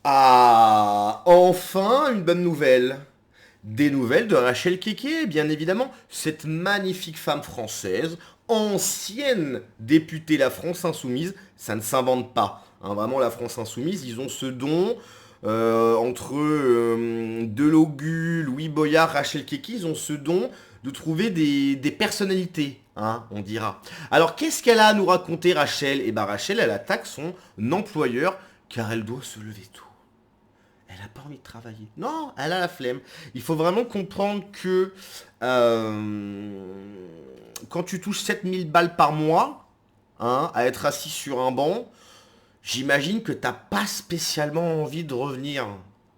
Ah, enfin une bonne nouvelle. Des nouvelles de Rachel Keke, bien évidemment. Cette magnifique femme française, ancienne députée La France Insoumise, ça ne s'invente pas. Hein, vraiment, La France Insoumise, ils ont ce don. Entre Delogu, Louis Boyard, Rachel Keke, ils ont ce don de trouver des personnalités, hein, on dira. Alors, qu'est-ce qu'elle a à nous raconter, Rachel? Eh ben, Rachel, elle attaque son employeur car elle doit se lever tôt. Elle n'a pas envie de travailler. Non, elle a la flemme. Il faut vraiment comprendre que quand tu touches 7000 balles par mois, hein, à être assis sur un banc, j'imagine que t'as pas spécialement envie de revenir,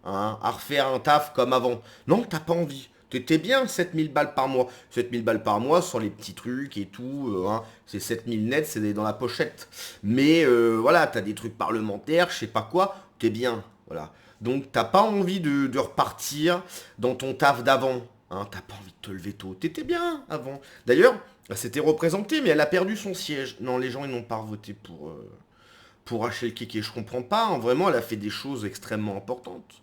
hein, à refaire un taf comme avant. Non, t'as pas envie. T'étais bien 7000 balles par mois. 7000 balles par mois sans les petits trucs et tout. Hein, c'est 7000 net, c'est dans la pochette. Mais voilà, t'as des trucs parlementaires, je sais pas quoi. T'es bien. Voilà. Donc t'as pas envie de repartir dans ton taf d'avant. Hein, t'as pas envie de te lever tôt. T'étais bien avant. D'ailleurs, elle s'était représentée, mais elle a perdu son siège. Non, les gens ils n'ont pas voté pour Rachel Keke. Je comprends pas. Hein, vraiment, elle a fait des choses extrêmement importantes.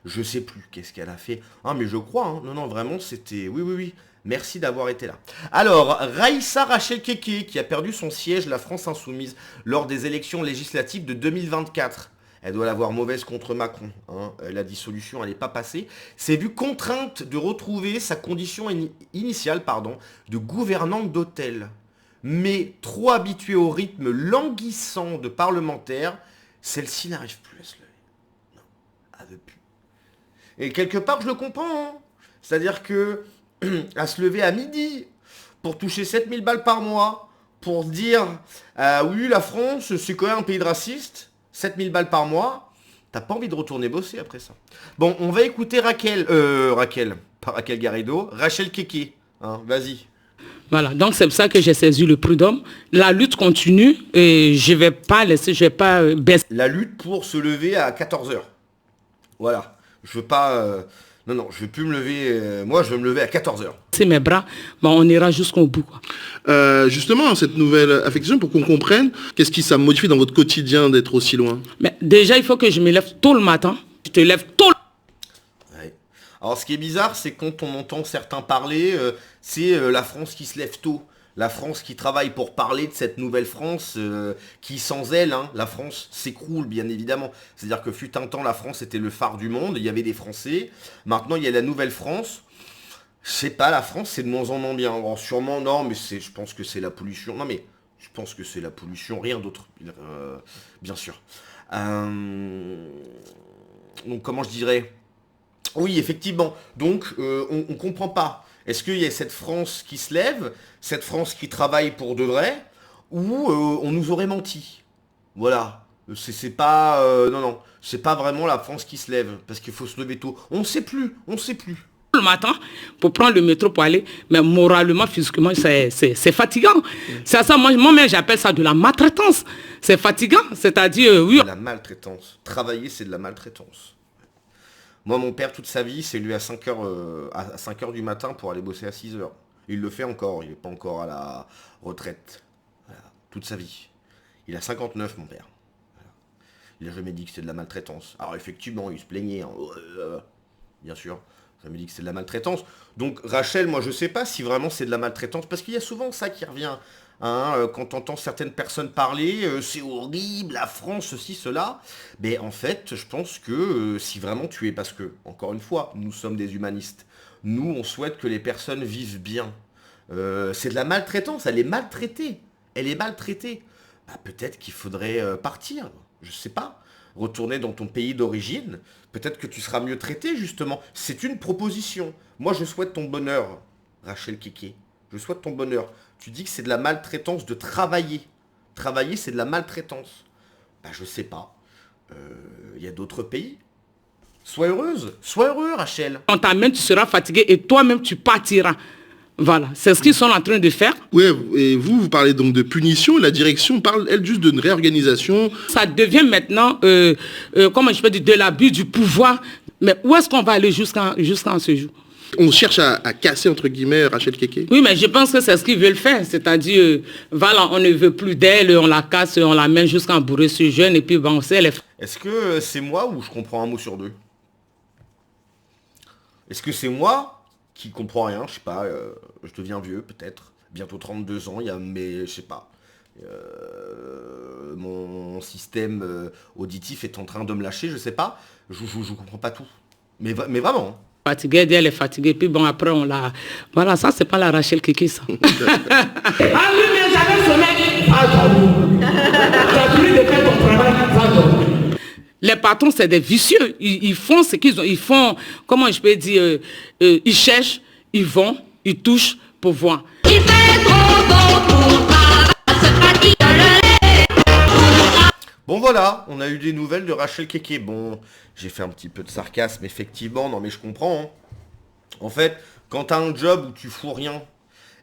Je sais plus qu'est-ce qu'elle a fait. Ah, mais je crois. Hein. Non, non, vraiment, c'était... Oui, oui, oui. Merci d'avoir été là. Alors, Raïssa Rachel Keke, qui a perdu son siège, la France Insoumise, lors des élections législatives de 2024. Elle doit l'avoir mauvaise contre Macron. Hein. La dissolution, elle n'est pas passée. S'est vue contrainte de retrouver sa condition initiale de gouvernante d'hôtel. Mais trop habituée au rythme languissant de parlementaire, celle-ci n'arrive plus à se lever. Non, elle veut plus. Et quelque part, je le comprends. Hein. C'est-à-dire que à se lever à midi pour toucher 7000 balles par mois, pour dire oui, la France, c'est quand même un pays de racistes, 7000 balles par mois, t'as pas envie de retourner bosser après ça. Bon, on va écouter pas Raquel Garrido, Rachel Keke. Hein, vas-y. Voilà, donc c'est pour ça que j'ai saisi le prud'homme. La lutte continue et je vais pas baisser. La lutte pour se lever à 14 heures. Voilà. Je veux pas... Non, je veux plus me lever... moi, je veux me lever à 14 heures. C'est mes bras, bon, on ira jusqu'au bout. Quoi. Justement, cette nouvelle affection, pour qu'on comprenne, qu'est-ce qui ça modifie dans votre quotidien d'être aussi loin? Mais déjà, il faut que je me lève tôt le matin. Je te lève tôt le... Ouais. Alors, ce qui est bizarre, c'est quand on entend certains parler, c'est la France qui se lève tôt. La France qui travaille pour parler de cette nouvelle France qui, sans elle, hein, la France s'écroule, bien évidemment. C'est-à-dire que fut un temps, la France était le phare du monde, il y avait des Français. Maintenant, il y a la nouvelle France. Je sais pas, la France, c'est de moins en moins bien. Alors, sûrement, non, mais je pense que c'est la pollution. Non, mais je pense que c'est la pollution, rien d'autre, bien sûr. Donc, comment je dirais? Oui, effectivement. Donc, on ne comprend pas. Est-ce qu'il y a cette France qui se lève, cette France qui travaille pour de vrai, ou on nous aurait menti? Voilà. C'est pas... non, c'est pas vraiment la France qui se lève, parce qu'il faut se lever tôt. On ne sait plus. le matin pour prendre le métro pour aller, mais moralement, physiquement, c'est fatigant. C'est ça, moi-même, j'appelle ça de la maltraitance. C'est fatigant, c'est-à-dire, oui. De la maltraitance. Travailler, c'est de la maltraitance. Moi, mon père, toute sa vie, s'est levé à 5h du matin pour aller bosser à 6h. Il le fait encore, il n'est pas encore à la retraite. Voilà. Toute sa vie. Il a 59, mon père. Voilà. Il n'a jamais dit que c'était de la maltraitance. Alors, effectivement, il se plaignait. Hein. Bien sûr. Il n'a jamais dit que c'était de la maltraitance. Donc, Rachel, moi, je ne sais pas si vraiment c'est de la maltraitance, parce qu'il y a souvent ça qui revient. Hein, quand on entend certaines personnes parler, c'est horrible, la France, ceci, cela. Mais en fait, je pense que si vraiment tu es, parce que, encore une fois, nous sommes des humanistes, nous, on souhaite que les personnes vivent bien. C'est de la maltraitance, elle est maltraitée. Bah, peut-être qu'il faudrait partir, je sais pas. Retourner dans ton pays d'origine, peut-être que tu seras mieux traité, justement. C'est une proposition. Moi, je souhaite ton bonheur, Rachel Keke. Je souhaite ton bonheur. Tu dis que c'est de la maltraitance de travailler. Travailler, c'est de la maltraitance. Bah, je sais pas. Y a d'autres pays. Sois heureuse. Sois heureux, Rachel. On t'amène, tu seras fatigué et toi-même, tu partiras. Voilà, c'est ce qu'ils sont en train de faire. Oui, et vous parlez donc de punition. La direction parle, elle, juste d'une réorganisation. Ça devient maintenant, comment je peux dire, de l'abus du pouvoir. Mais où est-ce qu'on va aller jusqu'à ce jour? On cherche à casser, entre guillemets, Rachel Keke. Oui, mais je pense que c'est ce qu'ils veulent faire. C'est-à-dire, voilà, on ne veut plus d'elle, on la casse, on la met jusqu'à bourrer ce jeune, et puis bon, c'est les... Est-ce que c'est moi ou je comprends un mot sur deux? Est-ce que c'est moi qui comprends rien? Je sais pas, je deviens vieux peut-être. Bientôt 32 ans, mais je sais pas. Mon système auditif est en train de me lâcher, je sais pas. Je comprends pas tout. Mais vraiment. Hein. Fatiguée, elle est fatiguée, puis bon, après on la... Voilà, ça c'est pas la Rachel Keke, ça. Ah oui, mais j'avais sommeil. Ah, tu as voulu de faire ton travail. Les patrons, c'est des vicieux. Ils font ce qu'ils ont. Ils font, comment je peux dire, ils cherchent, ils vont, ils touchent pour voir. Il fait trop bon pour bon voilà, on a eu des nouvelles de Rachel Keke. Bon, j'ai fait un petit peu de sarcasme, effectivement. Non mais je comprends. Hein. En fait, quand t'as un job où tu fous rien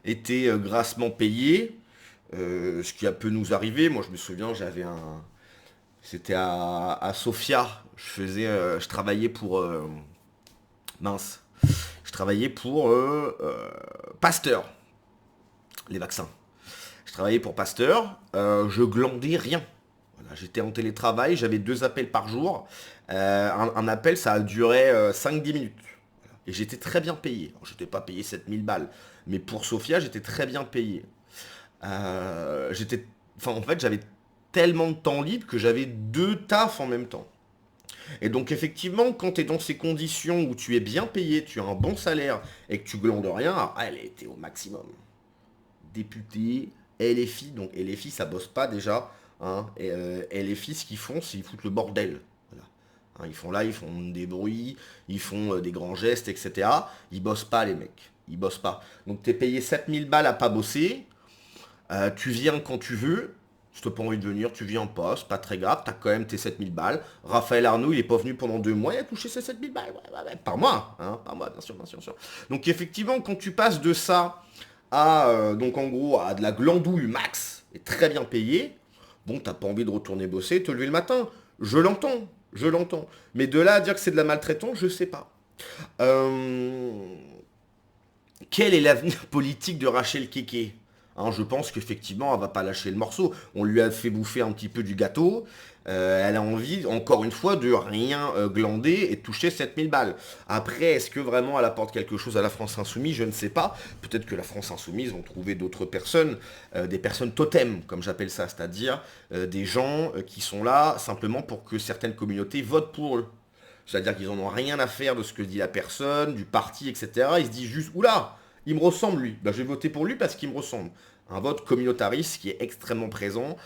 et t'es grassement payé, ce qui a pu nous arriver, moi je me souviens, j'avais un... C'était à Sofia, je travaillais pour... Je travaillais pour Pasteur, les vaccins. Je travaillais pour Pasteur, je glandais rien. Voilà, j'étais en télétravail, j'avais 2 appels par jour. Un appel, ça a duré 5-10 minutes. Voilà. Et j'étais très bien payé. Alors, je n'étais pas payé 7000 balles, mais pour Sofia, j'étais très bien payé. En fait, j'avais tellement de temps libre que j'avais 2 tafs en même temps. Et donc effectivement, quand tu es dans ces conditions où tu es bien payé, tu as un bon salaire et que tu glandes rien, alors, elle était au maximum. Député, LFI, donc LFI ça bosse pas déjà, hein, et LFI ce qu'ils font, c'est qu'ils foutent le bordel. Voilà. Hein, ils font des bruits, ils font des grands gestes, etc. Ils bossent pas les mecs, ils bossent pas. Donc tu es payé 7000 balles à pas bosser, tu viens quand tu veux. Si t'as pas envie de venir, tu viens pas, c'est pas très grave, t'as quand même tes 7000 balles. Raphaël Arnaud, il est pas venu pendant 2 mois, il a touché ses 7000 balles. Ouais, par mois, hein, par mois, bien sûr. Donc effectivement, quand tu passes de ça à, donc en gros, à de la glandouille max, et très bien payé, bon, t'as pas envie de retourner bosser, te lever le matin. Je l'entends. Mais de là à dire que c'est de la maltraitance, je sais pas. Quel est l'avenir politique de Rachel Keke ? Hein, je pense qu'effectivement, elle va pas lâcher le morceau. On lui a fait bouffer un petit peu du gâteau. Elle a envie, encore une fois, de rien glander et de toucher 7000 balles. Après, est-ce que vraiment elle apporte quelque chose à la France Insoumise? Je ne sais pas. Peut-être que la France Insoumise vont trouver d'autres personnes, des personnes totems, comme j'appelle ça, c'est-à-dire des gens qui sont là simplement pour que certaines communautés votent pour eux. C'est-à-dire qu'ils n'en ont rien à faire de ce que dit la personne, du parti, etc. Ils se disent juste, oula, il me ressemble lui, ben, je vais voter pour lui parce qu'il me ressemble. Un vote communautariste qui est extrêmement présent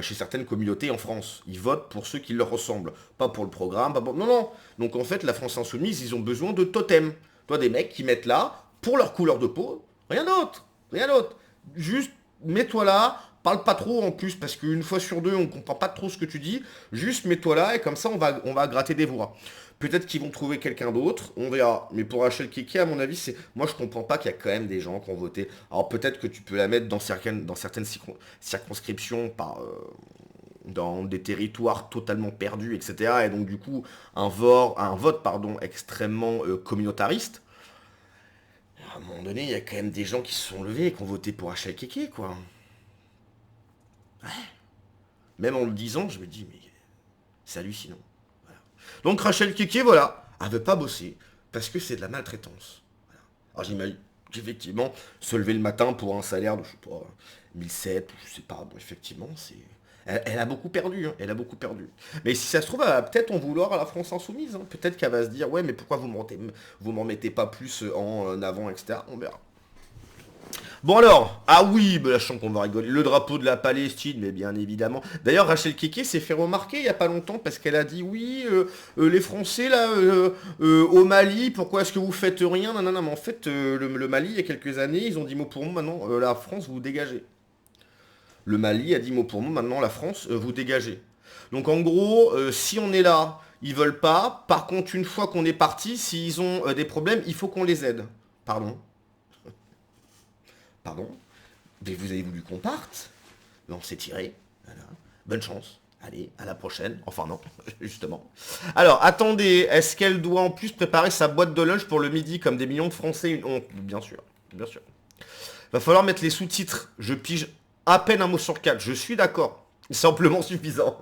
chez certaines communautés en France. Ils votent pour ceux qui leur ressemblent, pas pour le programme, pas pour... Non. Donc en fait, la France Insoumise, ils ont besoin de totems. Toi, des mecs qui mettent là, pour leur couleur de peau, rien d'autre. Juste, mets-toi là, parle pas trop en plus, parce qu'une fois sur 2, on comprend pas trop ce que tu dis. Juste mets-toi là, et comme ça, on va gratter des voix. Peut-être qu'ils vont trouver quelqu'un d'autre, on verra. Mais pour Rachel Keke, à mon avis, c'est... Moi, je comprends pas qu'il y a quand même des gens qui ont voté. Alors peut-être que tu peux la mettre dans certaines circonscriptions, dans des territoires totalement perdus, etc. Et donc du coup, un vote extrêmement communautariste. À un moment donné, il y a quand même des gens qui se sont levés et qui ont voté pour Rachel Keke, quoi. Ouais. Même en le disant, je me dis, mais c'est hallucinant. Donc Rachel Keke, voilà, elle veut pas bosser, parce que c'est de la maltraitance. Voilà. Alors j'imagine qu'effectivement, se lever le matin pour un salaire de, je sais pas, 1007, je sais pas, bon, effectivement, c'est... Elle a beaucoup perdu, hein, elle a beaucoup perdu. Mais si ça se trouve, elle va peut-être en vouloir à la France Insoumise. Hein. Peut-être qu'elle va se dire, ouais, mais pourquoi vous m'en mettez pas plus en avant, etc. On verra. Bon alors, ah oui, bah, la chance qu'on va rigoler, le drapeau de la Palestine, mais bien évidemment. D'ailleurs, Rachel Keke s'est fait remarquer il n'y a pas longtemps parce qu'elle a dit, oui, les Français là, au Mali, pourquoi est-ce que vous faites rien? Non, mais en fait, le Mali, il y a quelques années, ils ont dit mot pour mot, maintenant, la France, vous dégagez. Le Mali a dit mot pour mot, maintenant, la France, vous dégagez. Donc en gros, si on est là, ils veulent pas. Par contre, une fois qu'on est parti, s'ils ont des problèmes, il faut qu'on les aide. Pardon. Mais vous avez voulu qu'on parte? On s'est tiré. Voilà. Bonne chance. Allez, à la prochaine. Enfin non, justement. Alors, attendez, est-ce qu'elle doit en plus préparer sa boîte de lunch pour le midi comme des millions de Français une honte? Bien sûr, bien sûr. Va falloir mettre les sous-titres. Je pige à peine un mot sur 4. Je suis d'accord. C'est amplement suffisant.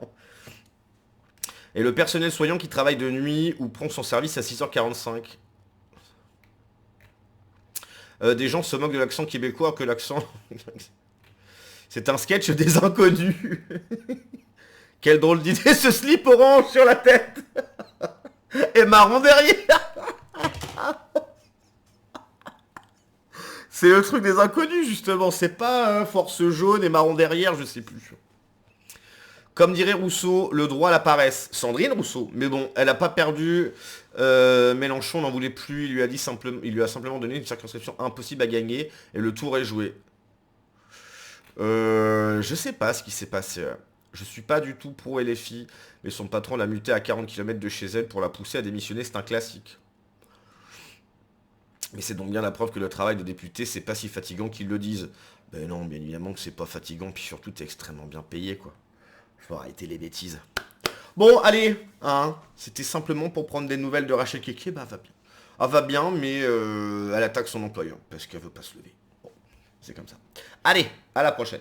Et le personnel soignant qui travaille de nuit ou prend son service à 6h45. Des gens se moquent de l'accent québécois que l'accent... C'est un sketch des inconnus. Quelle drôle d'idée, ce slip orange sur la tête. Et marron derrière. C'est le truc des inconnus, justement. C'est pas force jaune et marron derrière, je sais plus. Comme dirait Rousseau, le droit à la paresse. Sandrine Rousseau. Mais bon, elle a pas perdu. Mélenchon n'en voulait plus. Il lui a simplement donné une circonscription impossible à gagner. Et le tour est joué. Je sais pas ce qui s'est passé. Je suis pas du tout pro LFI. Mais son patron l'a mutée à 40 km de chez elle pour la pousser à démissionner. C'est un classique. Mais c'est donc bien la preuve que le travail de député, c'est pas si fatigant qu'ils le disent. Ben non, bien évidemment que c'est pas fatigant. Puis surtout, t'es extrêmement bien payé, quoi. Faut arrêter les bêtises. Bon, allez, hein. C'était simplement pour prendre des nouvelles de Rachel Keke. Bah, va bien. Ah, va bien, mais elle attaque son employeur. Parce qu'elle veut pas se lever. Bon, c'est comme ça. Allez, à la prochaine.